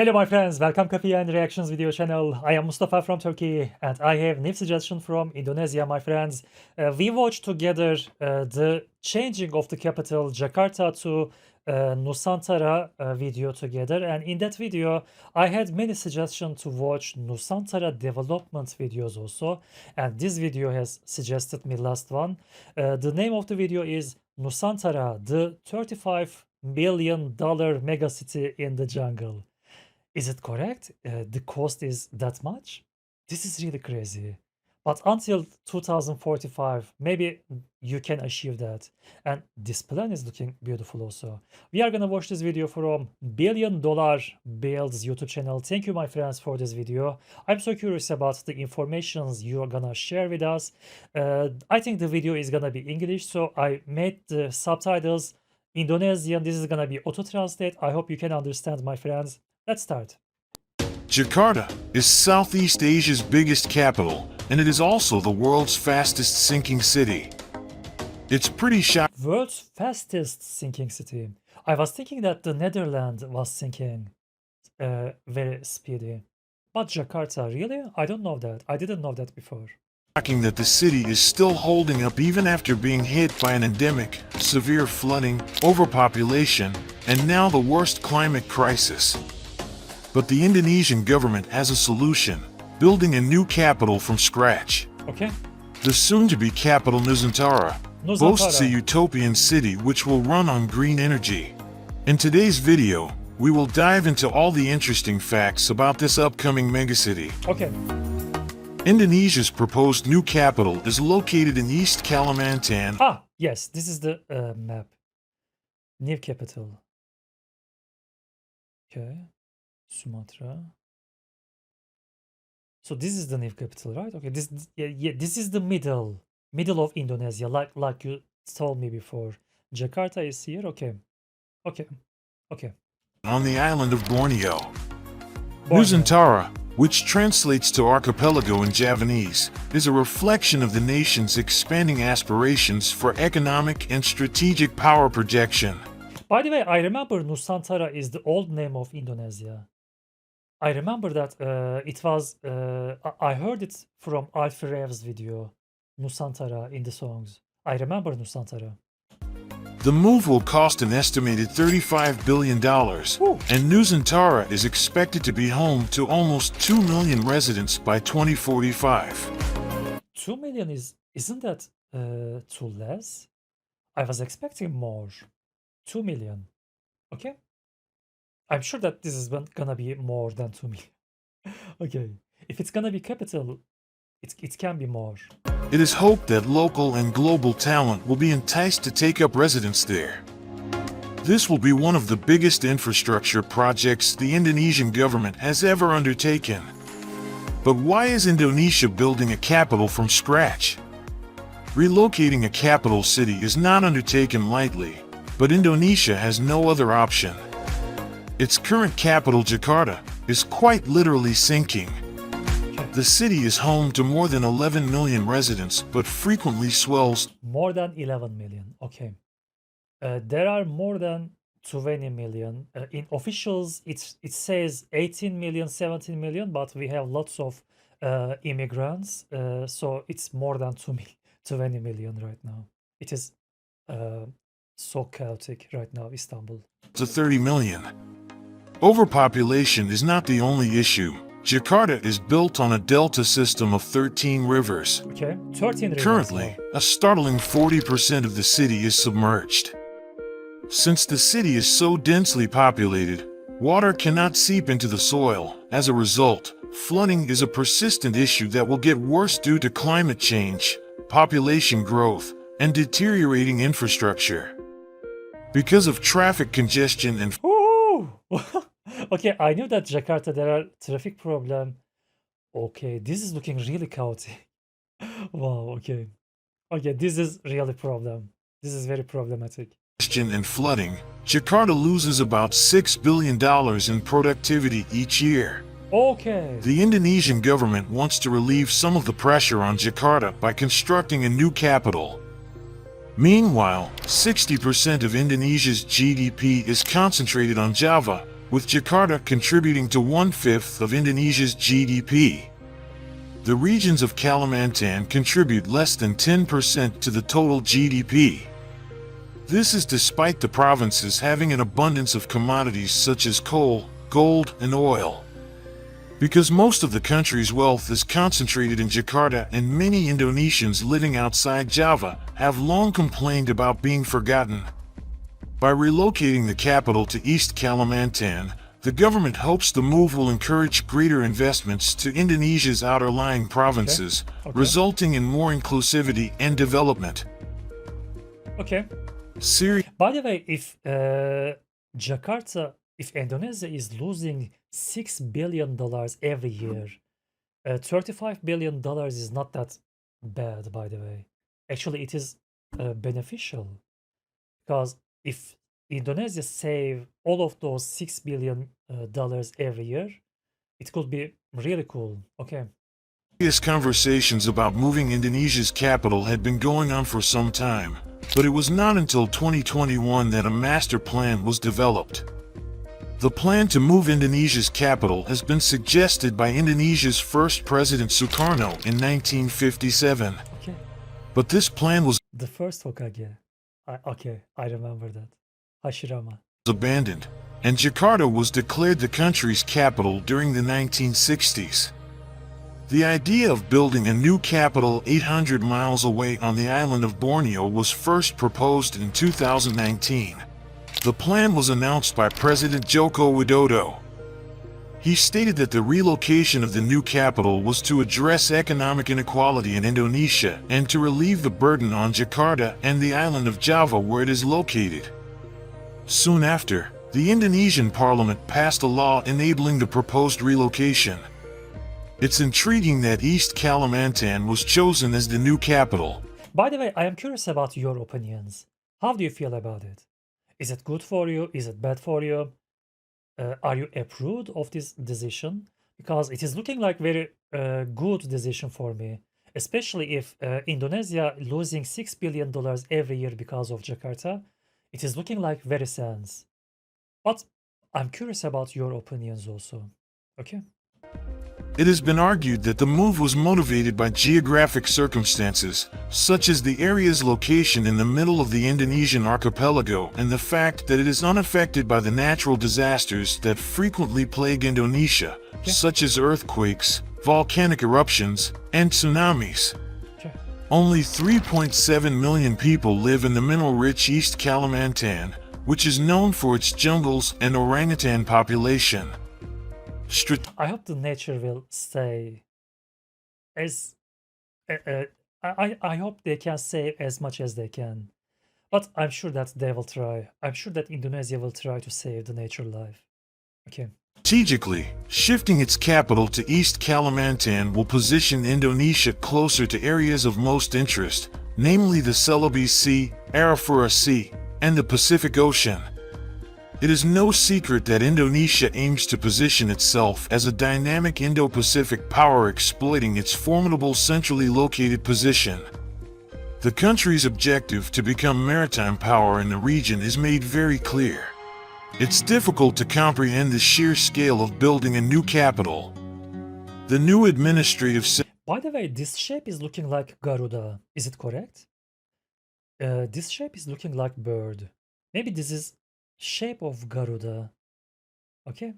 Hello my friends, welcome Coffee and Reactions video channel. I am Mustafa from Turkey and I have new suggestion from Indonesia my friends. We watched together the changing of the capital Jakarta to Nusantara video together, and in that video I had many suggestions to watch Nusantara development videos also, and this video has suggested me last one. The name of the video is Nusantara, the $35 million megacity in the jungle. Is it correct? The cost is that much? This is really crazy. But until 2045, maybe you can achieve that. And this plan is looking beautiful also. We are gonna watch this video from $1 Billion Builds YouTube channel. Thank you, my friends, for this video. I'm so curious about the informations you are gonna share with us. I think the video is gonna be English, so I made the subtitles Indonesian. This is gonna be auto-translate. I hope you can understand, my friends. Let's start. Jakarta is Southeast Asia's biggest capital, and it is also the world's fastest sinking city. It's pretty shocking. World's fastest sinking city. I was thinking that the Netherlands was sinking very speedy. But Jakarta, really? I don't know that. I didn't know that before. That the city is still holding up even after being hit by an endemic, severe flooding, overpopulation, and now the worst climate crisis. But the Indonesian government has a solution, building a new capital from scratch. Okay. The soon-to-be capital Nusantara boasts a utopian city which will run on green energy. In today's video, we will dive into all the interesting facts about this upcoming megacity. Okay. Indonesia's proposed new capital is located in East Kalimantan. Ah, yes, this is the map. New capital. Okay. Sumatra. So this is the new capital, right? Okay, this is the middle of Indonesia, like you told me before. Jakarta is here. Okay. On the island of Borneo. Nusantara, which translates to archipelago in Javanese, is a reflection of the nation's expanding aspirations for economic and strategic power projection. By the way, I remember Nusantara is the old name of Indonesia. I remember that it was, I heard it from Alfie Rev's video, Nusantara in the songs. I remember Nusantara. The move will cost an estimated $35 billion, and Nusantara is expected to be home to almost 2 million residents by 2045. 2 million isn't that too less? I was expecting more. 2 million. Okay. I'm sure that this is gonna be more than 2 million. Okay. If it's gonna be capital, it can be more. It is hoped that local and global talent will be enticed to take up residence there. This will be one of the biggest infrastructure projects the Indonesian government has ever undertaken. But why is Indonesia building a capital from scratch? Relocating a capital city is not undertaken lightly, but Indonesia has no other option. Its current capital, Jakarta, is quite literally sinking. The city is home to more than 11 million residents, but frequently swells. More than 11 million. Okay. There are more than 20 million. In officials, it says 18 million, 17 million, but we have lots of immigrants. So it's more than 20 million right now. It is so chaotic right now, Istanbul. To 30 million. Overpopulation is not the only issue. Jakarta is built on a delta system of 13 rivers. Okay, 13 rivers. Currently, a startling 40% of the city is submerged. Since the city is so densely populated, water cannot seep into the soil. As a result, flooding is a persistent issue that will get worse due to climate change, population growth, and deteriorating infrastructure. Because of traffic congestion and Okay, I knew that Jakarta there are traffic problem. Okay, this is looking really chaotic. Wow, okay. Okay, this is really problem. This is very problematic. And flooding, Jakarta loses about $6 billion in productivity each year. Okay. The Indonesian government wants to relieve some of the pressure on Jakarta by constructing a new capital. Meanwhile, 60% of Indonesia's GDP is concentrated on Java, with Jakarta contributing to 1/5 of Indonesia's GDP. The regions of Kalimantan contribute less than 10% to the total GDP. This is despite the provinces having an abundance of commodities such as coal, gold, and oil. Because most of the country's wealth is concentrated in Jakarta and many Indonesians living outside Java have long complained about being forgotten. By relocating the capital to East Kalimantan, the government hopes the move will encourage greater investments to Indonesia's outer-lying provinces, resulting in more inclusivity and development. Okay. By the way, if if Indonesia is losing $6 billion every year, $35 billion is not that bad, by the way. Actually, it is beneficial because if Indonesia save all of those $6 billion every year, it could be really cool. Okay. Previous conversations about moving Indonesia's capital had been going on for some time, but it was not until 2021 that a master plan was developed. The plan to move Indonesia's capital has been suggested by Indonesia's first president Sukarno in 1957. Okay. But this plan was The first Hokage. I remember that. Hashirama. abandoned, and Jakarta was declared the country's capital during the 1960s. The idea of building a new capital 800 miles away on the island of Borneo was first proposed in 2019. The plan was announced by President Joko Widodo. He stated that the relocation of the new capital was to address economic inequality in Indonesia and to relieve the burden on Jakarta and the island of Java where it is located. Soon after, the Indonesian parliament passed a law enabling the proposed relocation. It's intriguing that East Kalimantan was chosen as the new capital. By the way, I am curious about your opinions. How do you feel about it? Is it good for you? Is it bad for you? Are you approved of this decision? Because it is looking like very good decision for me, especially if Indonesia losing $6 billion every year because of Jakarta. It is looking like very sense. But I'm curious about your opinions also. Okay. It has been argued that the move was motivated by geographic circumstances, such as the area's location in the middle of the Indonesian archipelago and the fact that it is unaffected by the natural disasters that frequently plague Indonesia, such as earthquakes, volcanic eruptions, and tsunamis. Only 3.7 million people live in the mineral-rich East Kalimantan, which is known for its jungles and orangutan population. I hope the nature will stay as I hope they can save as much as they can. But I'm sure that they will try. I'm sure that Indonesia will try to save the nature life. Okay. Strategically, shifting its capital to East Kalimantan will position Indonesia closer to areas of most interest, namely the Celebes Sea, Arafura Sea, and the Pacific Ocean. It is no secret that Indonesia aims to position itself as a dynamic Indo-Pacific power exploiting its formidable centrally located position. The country's objective to become maritime power in the region is made very clear. It's difficult to comprehend the sheer scale of building a new capital. The new administrative By the way, this shape is looking like Garuda. Is it correct? This shape is looking like bird. Maybe this is shape of Garuda. Okay.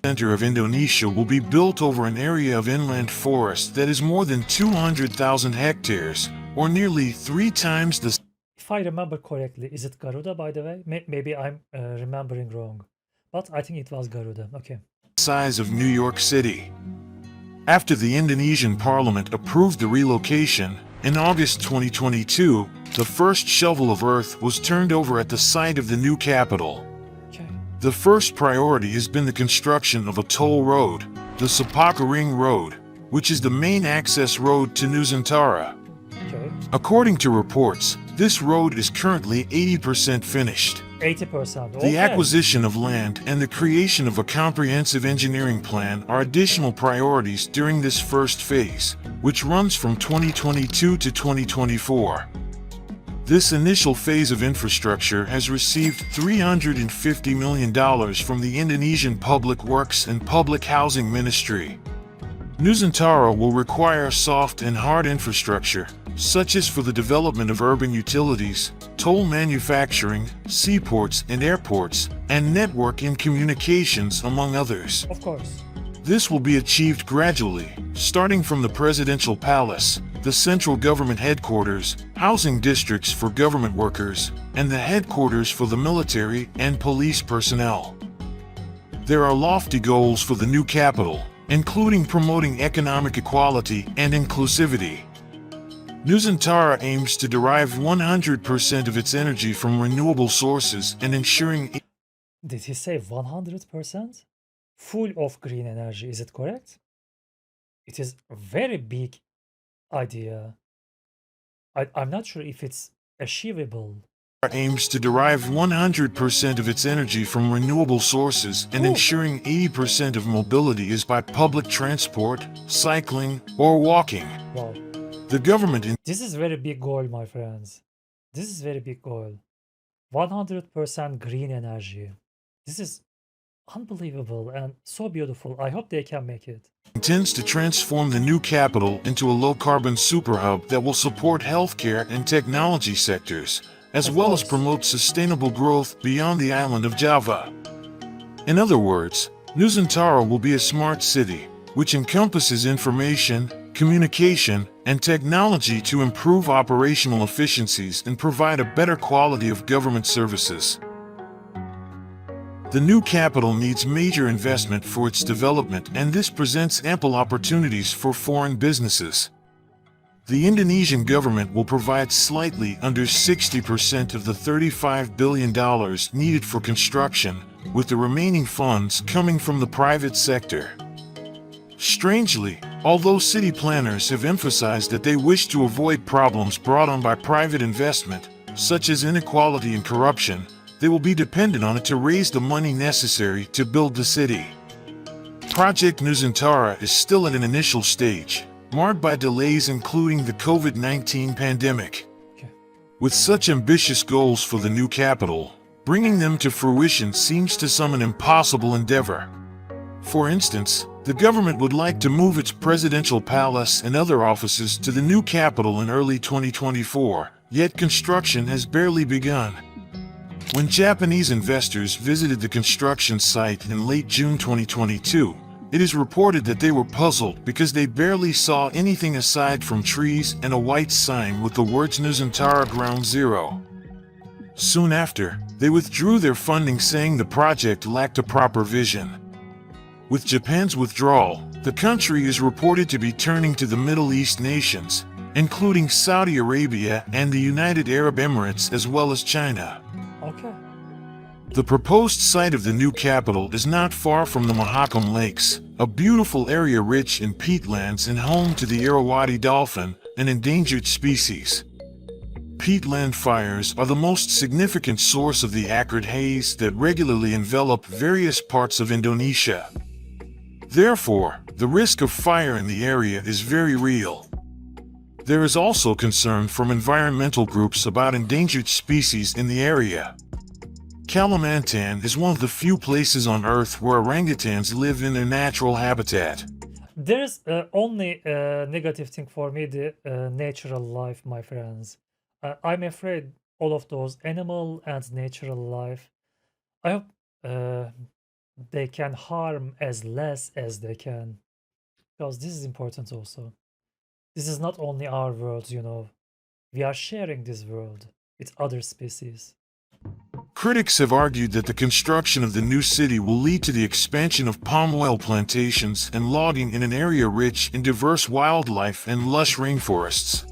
center of Indonesia will be built over an area of inland forest that is more than 200,000 hectares, or nearly 3 times the If I remember correctly, is it Garuda, by the way? Maybe I'm remembering wrong. But I think it was Garuda. Okay. size of New York City. After the Indonesian parliament approved the relocation, in August 2022, the first shovel of earth was turned over at the site of the new capital. Okay. The first priority has been the construction of a toll road, the Sepaka Ring Road, which is the main access road to Nusantara. Okay. According to reports, this road is currently 80% finished. 80%. The acquisition of land and the creation of a comprehensive engineering plan are additional priorities during this first phase, which runs from 2022 to 2024. This initial phase of infrastructure has received $350 million from the Indonesian Public Works and Public Housing Ministry. Nusantara will require soft and hard infrastructure, such as for the development of urban utilities, toll manufacturing, seaports and airports, and network and communications, among others. Of course. This will be achieved gradually, starting from the Presidential Palace, the central government headquarters, housing districts for government workers, and the headquarters for the military and police personnel. There are lofty goals for the new capital, including promoting economic equality and inclusivity. Nusantara aims to derive 100% of its energy from renewable sources and ensuring... Did he say 100%? Full of green energy, is it correct? It is a very big idea. I'm not sure if it's achievable. aims to derive 100% of its energy from renewable sources and Ooh. ensuring 80% of mobility is by public transport, cycling, or walking. Wow. The government This is very big goal, my friends. This is very big goal. 100% green energy. This is unbelievable and so beautiful. I hope they can make it. intends to transform the new capital into a low-carbon superhub that will support healthcare and technology sectors, as Of well as course. promote sustainable growth beyond the island of Java. In other words, Nusantara will be a smart city, which encompasses information, communication, and technology to improve operational efficiencies and provide a better quality of government services. The new capital needs major investment for its development, and this presents ample opportunities for foreign businesses. The Indonesian government will provide slightly under 60% of the $35 billion needed for construction, with the remaining funds coming from the private sector. Strangely, although city planners have emphasized that they wish to avoid problems brought on by private investment, such as inequality and corruption, they will be dependent on it to raise the money necessary to build the city. Project Nusantara is still at an initial stage, marred by delays including the COVID-19 pandemic. Okay. With such ambitious goals for the new capital, bringing them to fruition seems to some an impossible endeavor. For instance, the government would like to move its presidential palace and other offices to the new capital in early 2024, yet construction has barely begun. When Japanese investors visited the construction site in late June 2022, it is reported that they were puzzled because they barely saw anything aside from trees and a white sign with the words Nusantara Ground Zero. Soon after, they withdrew their funding, saying the project lacked a proper vision. With Japan's withdrawal, the country is reported to be turning to the Middle East nations, including Saudi Arabia and the United Arab Emirates, as well as China. Okay. The proposed site of the new capital is not far from the Mahakam Lakes, a beautiful area rich in peatlands and home to the Irrawaddy dolphin, an endangered species. Peatland fires are the most significant source of the acrid haze that regularly envelop various parts of Indonesia. Therefore, the risk of fire in the area is very real. There is also concern from environmental groups about endangered species in the area. Kalimantan is one of the few places on Earth where orangutans live in their natural habitat. There's only a negative thing for me, the natural life, my friends. I'm afraid all of those animal and natural life. I hope they can harm as less as they can, because this is important also. This is not only our world, you know. We are sharing this world with other species. Critics have argued that the construction of the new city will lead to the expansion of palm oil plantations and logging in an area rich in diverse wildlife and lush rainforests.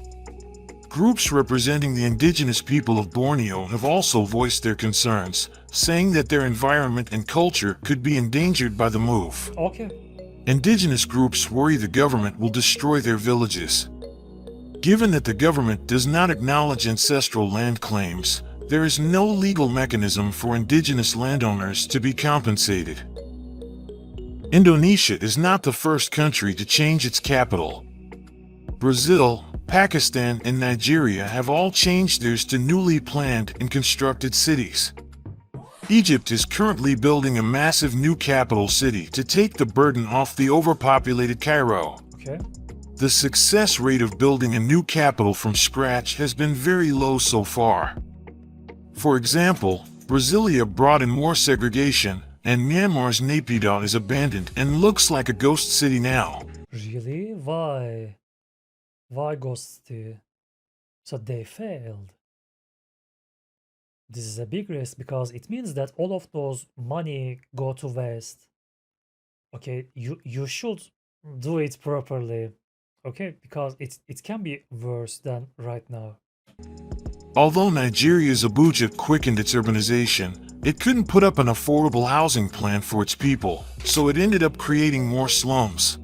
Groups representing the indigenous people of Borneo have also voiced their concerns, saying that their environment and culture could be endangered by the move. Okay. Indigenous groups worry the government will destroy their villages. Given that the government does not acknowledge ancestral land claims, there is no legal mechanism for indigenous landowners to be compensated. Indonesia is not the first country to change its capital. Brazil, Pakistan, and Nigeria have all changed theirs to newly planned and constructed cities. Egypt is currently building a massive new capital city to take the burden off the overpopulated Cairo. Okay. The success rate of building a new capital from scratch has been very low so far. For example, Brasilia brought in more segregation, and Myanmar's Naypyidaw is abandoned and looks like a ghost city now. Really? Why? Why ghosty? So they failed. This is a big risk because it means that all of those money go to waste. Okay, you should do it properly. Okay, because it can be worse than right now. Although Nigeria's Abuja quickened its urbanization, it couldn't put up an affordable housing plan for its people, so it ended up creating more slums.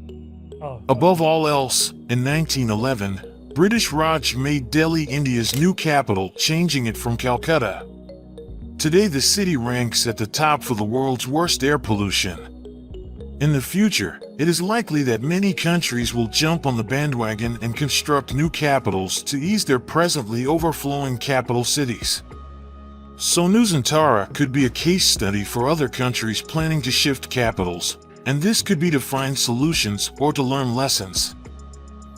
Oh, Above all else, in 1911, British Raj made Delhi India's new capital, changing it from Calcutta. Today the city ranks at the top for the world's worst air pollution. In the future, it is likely that many countries will jump on the bandwagon and construct new capitals to ease their presently overflowing capital cities. So Nusantara could be a case study for other countries planning to shift capitals, and this could be to find solutions or to learn lessons.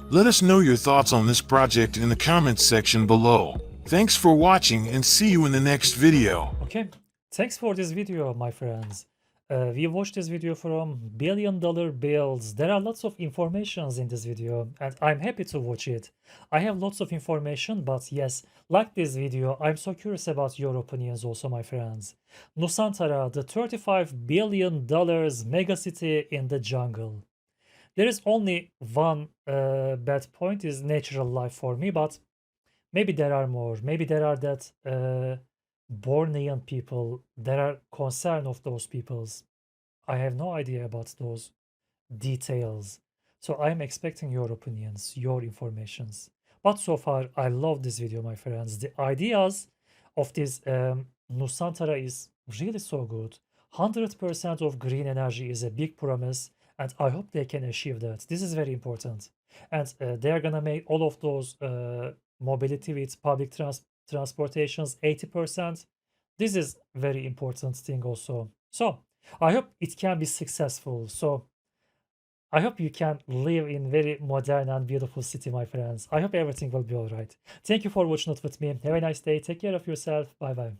Let us know your thoughts on this project in the comments section below. Thanks for watching and see you in the next video. okay. Thanks for this video, my friends. We watched this video from billion-dollar bills. There are lots of informations in this video, and I'm happy to watch it. I have lots of information, but yes, like this video, I'm so curious about your opinions also, my friends. Nusantara, the $35 billion megacity in the jungle. There is only one bad point is natural life for me, but maybe there are more. Maybe there are that Bornean people. There are concern of those peoples. I have no idea about those details. So I'm expecting your opinions, your informations. But so far, I love this video, my friends. The ideas of this Nusantara is really so good. 100% of green energy is a big promise, and I hope they can achieve that. This is very important. And they're gonna make all of those mobility with public transportations 80%. This is very important thing also. So I hope it can be successful. So I hope you can live in very modern and beautiful city, my friends. I hope everything will be all right. Thank you for watching it with me. Have a nice day. Take care of yourself. Bye bye.